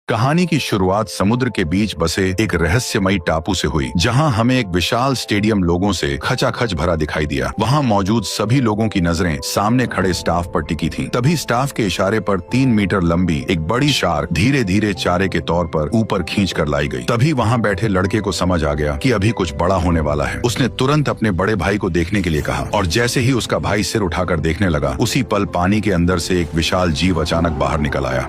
कहानी की शुरुआत समुद्र के बीच बसे एक रहस्यमयी टापू से हुई, जहां हमें एक विशाल स्टेडियम लोगों से खचाखच भरा दिखाई दिया। वहां मौजूद सभी लोगों की नजरें सामने खड़े स्टाफ पर टिकी थीं। तभी स्टाफ के इशारे पर 3 मीटर लंबी एक बड़ी शार्क धीरे धीरे चारे के तौर पर ऊपर खींच कर लाई गई। तभी वहां बैठे लड़के को समझ आ गया कि अभी कुछ बड़ा होने वाला है। उसने तुरंत अपने बड़े भाई को देखने के लिए कहा और जैसे ही उसका भाई सिर उठाकर देखने लगा, उसी पल पानी के अंदर से एक विशाल जीव अचानक बाहर निकल आया।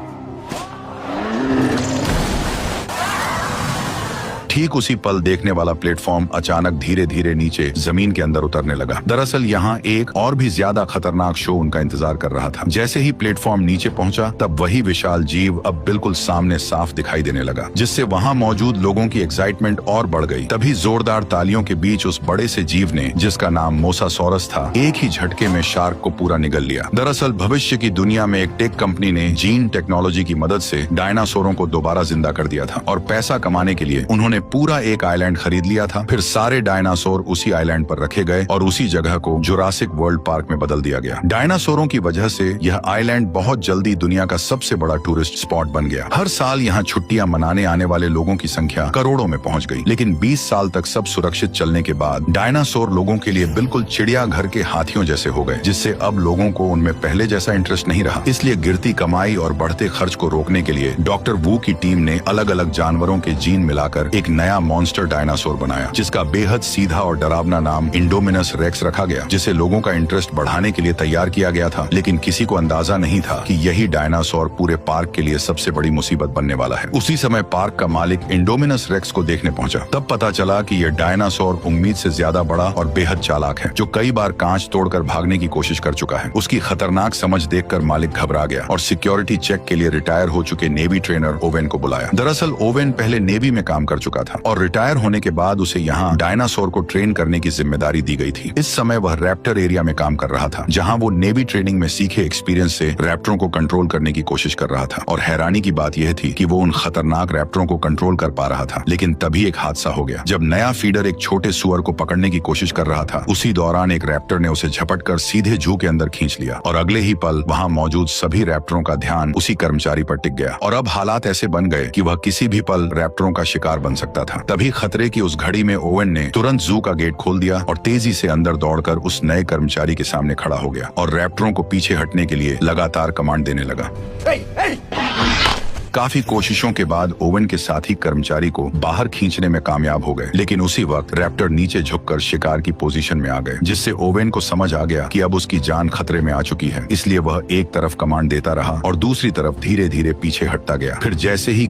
ठीक उसी पल देखने वाला प्लेटफॉर्म अचानक धीरे धीरे नीचे जमीन के अंदर उतरने लगा। दरअसल यहाँ एक और भी ज्यादा खतरनाक शो उनका इंतजार कर रहा था। जैसे ही प्लेटफॉर्म नीचे पहुंचा, तब वही विशाल जीव अब बिल्कुल सामने साफ दिखाई देने लगा, जिससे वहां मौजूद लोगों की एक्साइटमेंट और बढ़ गई। तभी जोरदार तालियों के बीच उस बड़े से जीव ने, जिसका नाम मोसासॉरस था, एक ही झटके में शार्क को पूरा निगल लिया। दरअसल भविष्य की दुनिया में एक टेक कंपनी ने जीन टेक्नोलॉजी की मदद से डायनासोरों को दोबारा जिंदा कर दिया था और पैसा कमाने के लिए उन्होंने पूरा एक आइलैंड खरीद लिया था। फिर सारे डायनासोर उसी आइलैंड पर रखे गए और उसी जगह को जुरासिक वर्ल्ड पार्क में बदल दिया गया। डायनासोरों की वजह से यह आइलैंड बहुत जल्दी दुनिया का सबसे बड़ा टूरिस्ट स्पॉट बन गया। हर साल यहाँ छुट्टियां मनाने आने वाले लोगों की संख्या करोड़ों में पहुंच गई। लेकिन 20 साल तक सब सुरक्षित चलने के बाद डायनासोर लोगों के लिए बिल्कुल चिड़ियाघर के हाथियों जैसे हो गए, जिससे अब लोगों को उनमें पहले जैसा इंटरेस्ट नहीं रहा। इसलिए गिरती कमाई और बढ़ते खर्च को रोकने के लिए डॉक्टर वू की टीम ने अलग अलग जानवरों के जीन मिलाकर एक नया मॉन्स्टर डायनासोर बनाया, जिसका बेहद सीधा और डरावना नाम इंडोमिनस रेक्स रखा गया, जिसे लोगों का इंटरेस्ट बढ़ाने के लिए तैयार किया गया था। लेकिन किसी को अंदाजा नहीं था कि यही डायनासोर पूरे पार्क के लिए सबसे बड़ी मुसीबत बनने वाला है। उसी समय पार्क का मालिक इंडोमिनस रेक्स को देखने पहुंचा। तब पता चला कि यह डायनासोर उम्मीद से ज्यादा बड़ा और बेहद चालाक है, जो कई बार कांच तोड़कर भागने की कोशिश कर चुका है। उसकी खतरनाक समझ देखकर मालिक घबरा गया और सिक्योरिटी चेक के लिए रिटायर हो चुके नेवी ट्रेनर ओवेन को बुलाया। दरअसल ओवेन पहले नेवी में काम कर चुका था और रिटायर होने के बाद उसे यहाँ डायनासोर को ट्रेन करने की जिम्मेदारी दी गई थी। इस समय वह रैप्टर एरिया में काम कर रहा था, जहाँ वो नेवी ट्रेनिंग में सीखे एक्सपीरियंस से रैप्टरों को कंट्रोल करने की कोशिश कर रहा था। और हैरानी की बात यह थी कि वो उन खतरनाक रैप्टरों को कंट्रोल कर पा रहा था। लेकिन तभी एक हादसा हो गया। जब नया फीडर एक छोटे सुअर को पकड़ने की कोशिश कर रहा था, उसी दौरान एक रैप्टर ने उसे झपटकर सीधे जू के अंदर खींच लिया और अगले ही पल वहाँ मौजूद सभी रैप्टरों का ध्यान उसी कर्मचारी पर टिक गया। और अब हालात ऐसे बन गए कि वह किसी भी पल रैप्टरों का शिकार बन सकता था। तभी खतरे की उस घड़ी में ओवेन ने तुरंत जू का गेट खोल दिया और तेजी से अंदर दौड़कर उस नए कर्मचारी के सामने खड़ा हो गया और रैप्टरों को पीछे हटने के लिए लगातार कमांड देने लगा। काफी कोशिशों के बाद ओवेन के साथी कर्मचारी को बाहर खींचने में कामयाब हो गए। लेकिन उसी वक्त रैप्टर नीचे झुककर शिकार की पोजीशन में आ गए, जिससे ओवेन को समझ आ गया कि अब उसकी जान खतरे में आ चुकी है। इसलिए वह एक तरफ कमांड देता रहा और दूसरी तरफ धीरे धीरे पीछे हटता गया। फिर जैसे ही